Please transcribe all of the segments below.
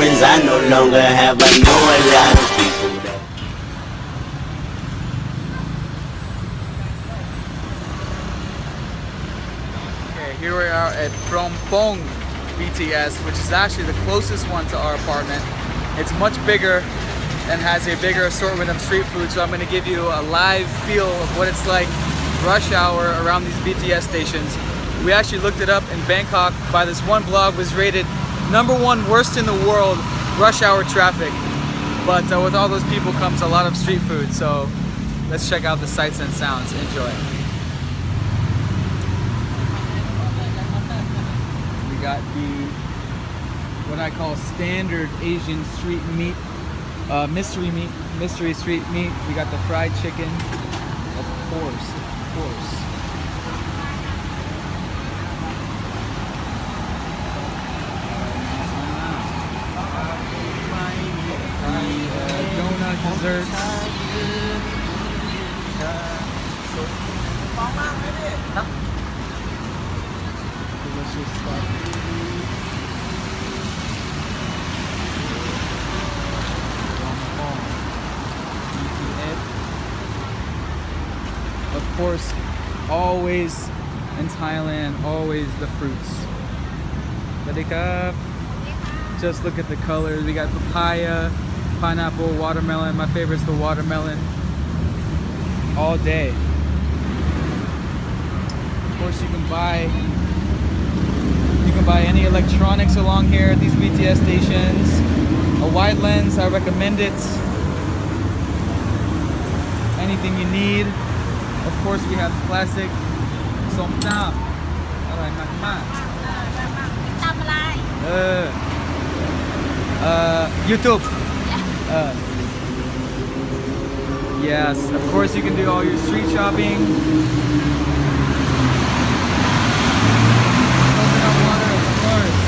friends, I no longer have. I know a lot of people that. Okay, here we are at Bangkok BTS, which is actually the closest one to our apartment. It's much bigger and has a bigger assortment of street food, so I'm going to give you a live feel of what it's like rush hour around these BTS stations. We actually looked it up in Bangkok by this one blog, was rated #1 worst in the world rush hour traffic. But with all those people comes a lot of street food, so let's check out the sights and sounds. Enjoy. We got the what I call standard Asian street meat, mystery street meat. We got the fried chicken, of course. Donut desserts. Delicious stuff. Of course, always in Thailand, always the fruits. Just look at the colors. We got papaya, pineapple, watermelon. My favorite is the watermelon. All day. Of course, you can buy any electronics along here at these BTS stations. A wide lens, I recommend it. Anything you need. Of course, we have classic som tam. YouTube. Yes, of course you can do all your street shopping. Coconut water, of course.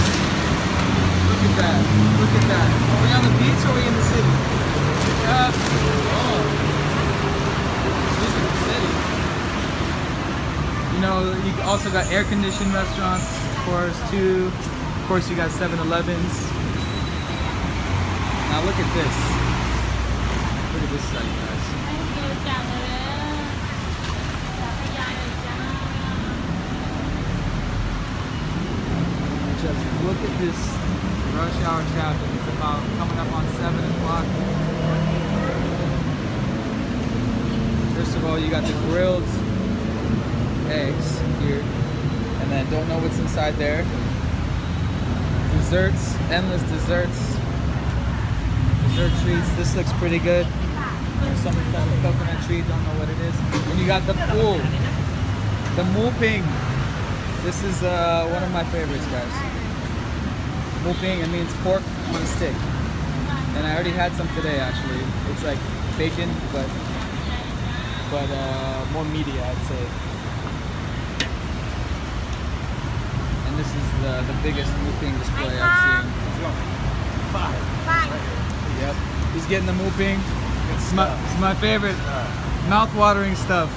Look at that. Look at that. Are we on the beach or are we in the city? Oh. You know, you also got air-conditioned restaurants, of course, too. Of course, you got 7-Elevens. Now look at this. Look at this site, guys. Just look at this rush hour traffic. It's about coming up on 7 o'clock. First of all, you got the grilled eggs here, and then don't know what's inside there. Desserts, endless desserts, dessert treats. This looks pretty good. There's some kind of coconut treat, don't know what it is. And you got the pool, the mooping. This is one of my favorites, guys. Mooping, it means pork on a stick. And I already had some today, actually. It's like bacon, but more meaty, I'd say. This is the biggest mooping display I've seen. Five. Yep. He's getting the mooping. It's my favorite. Mouth-watering stuff.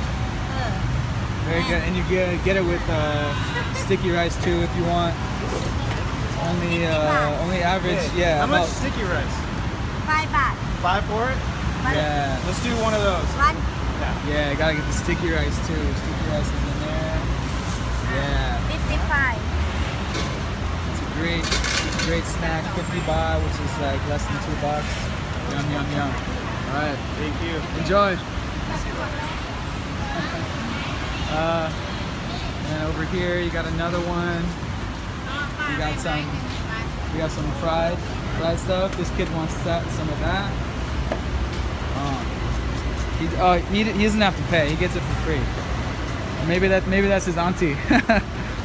Very good. And you get it with sticky rice too if you want. Only average. Yeah. How much sticky rice? 5 baht. 5 for it? Yeah. Let's do one of those. Yeah, gotta get the sticky rice too. Sticky rice is in there. Yeah. 55. Great snack, 50 baht, which is like less than $2. Yum, yum, yum. All right, thank you. Enjoy. And over here, you got another one. We got some fried stuff. This kid wants some of that. He doesn't have to pay. He gets it for free. Maybe that's his auntie.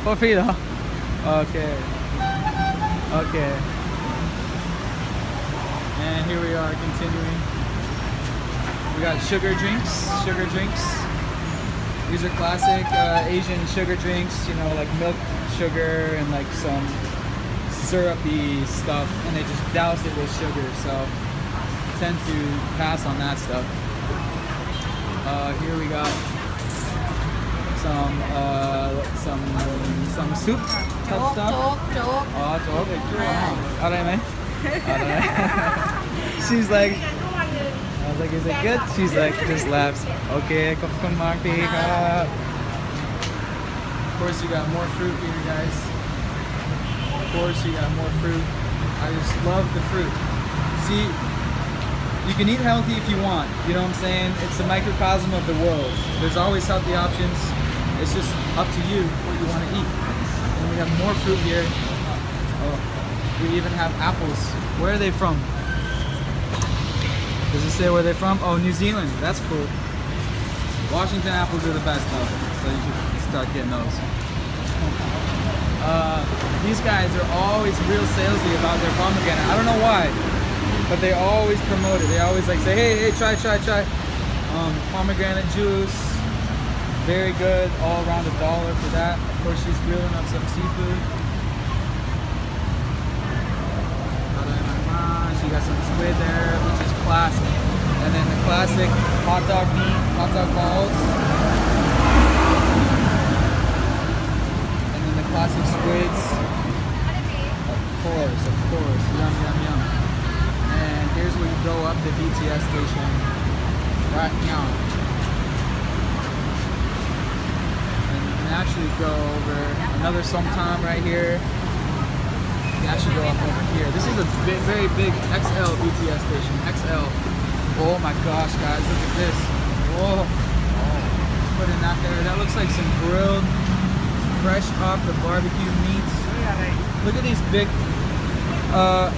For free though. Okay. And here we are continuing. We got sugar drinks. These are classic Asian sugar drinks, you know, like milk sugar and like some syrupy stuff, and they just douse it with sugar, so I tend to pass on that stuff. Here we got some soup type stuff. โจ๊ก อ๋อโจ๊กอะไรไหม She's like, I was like, is it good? She's like, just laughs. Okay, come on, pick up. Of course, you got more fruit here, guys. Of course, you got more fruit. I just love the fruit. See, you can eat healthy if you want. You know what I'm saying? It's a microcosm of the world. There's always healthy options. It's just up to you what you want to eat. And we have more fruit here. Oh, we even have apples. Where are they from? Does it say where they're from? Oh, New Zealand. That's cool. Washington apples are the best though, so you should start getting those. These guys are always real salesy about their pomegranate. I don't know why, but they always promote it. They always like say, hey, try. Pomegranate juice. Very good. All around $1 for that. Of course, she's grilling up some seafood. She got some squid there, which is classic. And then the classic hot dog meat, hot dog balls. And then the classic squids. Of course. Yum. And here's where you go up the BTS station. Right now. And you can actually go over another somtam right here. You actually go up over here. This is a very big XL BTS station. XL. Oh my gosh, guys, look at this. Whoa. Just put in that there. That looks like some grilled, fresh off the barbecue meats. Look at these big.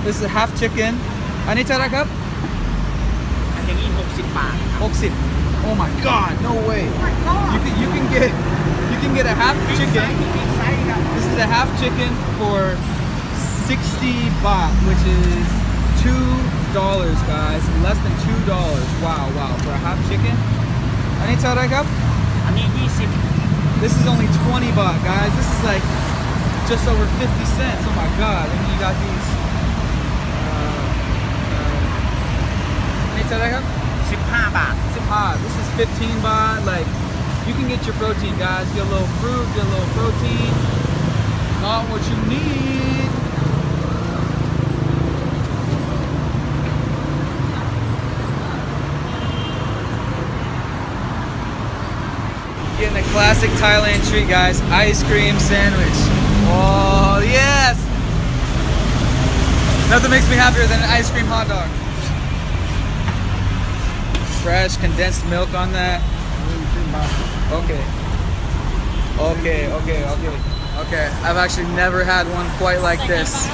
This is half chicken. Ani tara cup? 60. Oh my God, no way. You can get a half chicken. This is a half chicken for 60 baht, which is $2, guys. Less than $2. Wow. For a half chicken. Any tara cup? This is only 20 baht, guys. This is like just over 50 cents. Oh my God. And you got these. Any tara cup? 15 baht. This is 15 baht. Like, you can get your protein, guys. Get a little fruit, get a little protein. Got what you need. Getting a classic Thailand treat, guys. Ice cream sandwich. Oh, yes! Nothing makes me happier than an ice cream hot dog. Fresh condensed milk on that. Okay, I've actually never had one quite like this.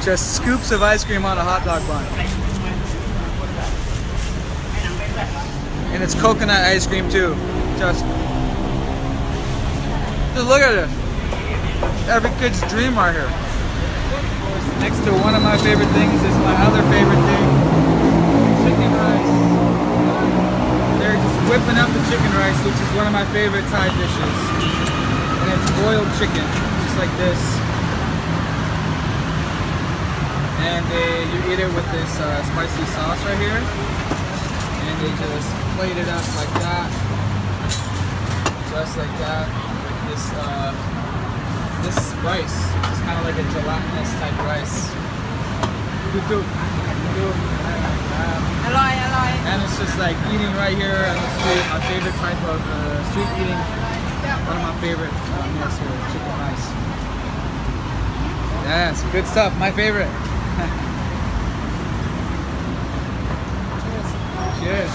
Just scoops of ice cream on a hot dog bun. And it's coconut ice cream too. Just look at this. Every kid's dream right here. Next to one of my favorite things is my other favorite thing. Chicken rice. They're just whipping up the chicken rice, which is one of my favorite Thai dishes. And it's boiled chicken, just like this. And you eat it with this spicy sauce right here. And they just plate it up like that. Just like that. This rice is kind of like a gelatinous type rice. And it's just like eating right here on the street. My favorite type of street eating. One of my favorite meals here, chicken rice. Yes, good stuff. My favorite. Cheers.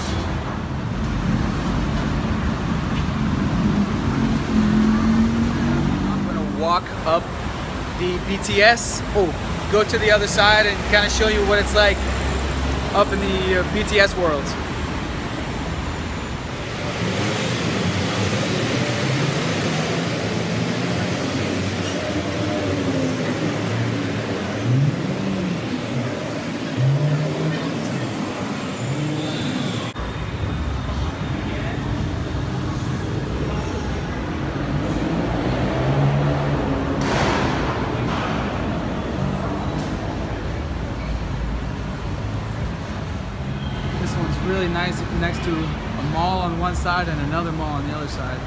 Walk up the BTS, go to the other side and kind of show you what it's like up in the BTS world. Really nice. It connects to a mall on one side and another mall on the other side.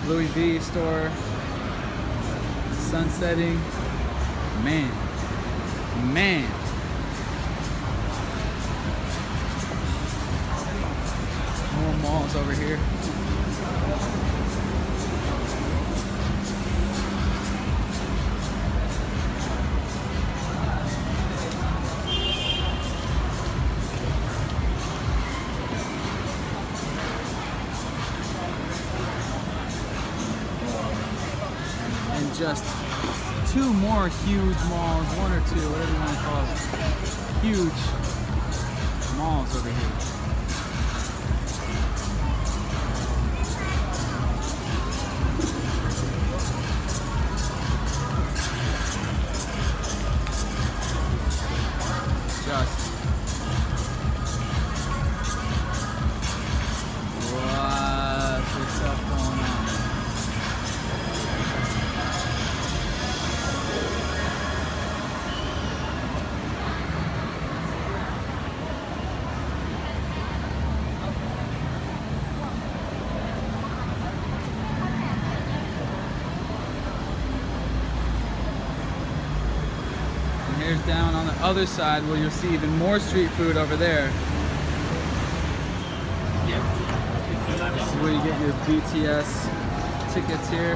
Louis V store. Sun setting. Man. Man. More malls over here. And just two more huge malls, one or two, whatever you want to call it. Huge malls over here. Just lots of stuff going on. Here's down on the other side where you'll see even more street food over there. This is where you get your BTS tickets here.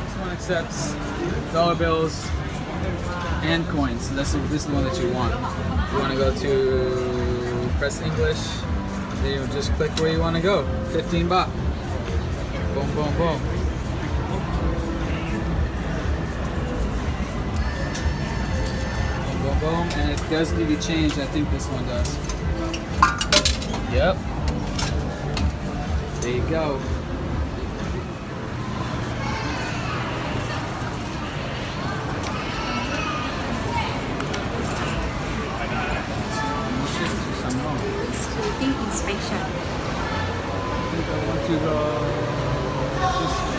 This one accepts dollar bills and coins. So this is the one that you want. You want to go to press English, then you just click where you want to go. 15 baht. Boom, boom, boom. Boom, and it does give you change. I think this one does. Yep. There you go. Shooting inspection. I think I want to go this way.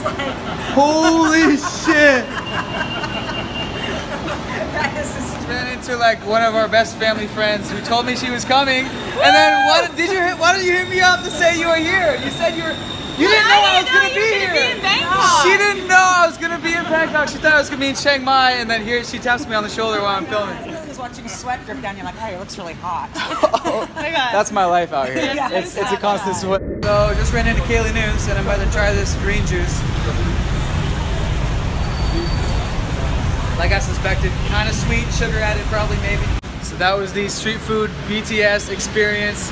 like, Holy shit! that is just Ran into like one of our best family friends who told me she was coming, and then why did you hit me up to say you were here? You said you didn't know I was gonna be here. She didn't know I was gonna be in Bangkok. She thought I was gonna be in Chiang Mai, and then here she taps me on the shoulder while I'm filming. I was watching sweat drip down. You're like, hey, it looks really hot. That's my life out here. It's a constant sweat. So just ran into Kaylee News, and I'm about to try this green juice. Like I suspected, kind of sweet, sugar added probably, maybe. So that was the street food BTS experience.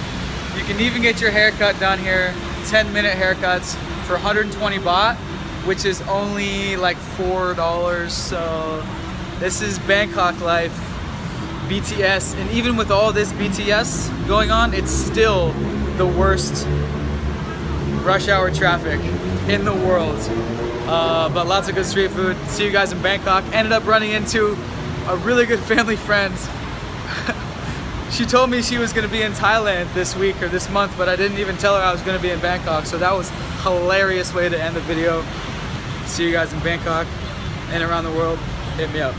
You can even get your haircut done here, 10-minute haircuts for 120 baht, which is only like $4. So this is Bangkok life, BTS. And even with all this BTS going on, it's still the worst rush hour traffic in the world. But lots of good street food. See you guys in Bangkok. Ended up running into a really good family friend. She told me she was going to be in Thailand this week or this month, but I didn't even tell her I was going to be in Bangkok. So that was a hilarious way to end the video. See you guys in Bangkok and around the world. Hit me up.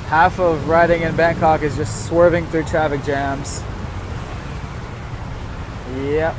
Half of riding in Bangkok is just swerving through traffic jams. Yep.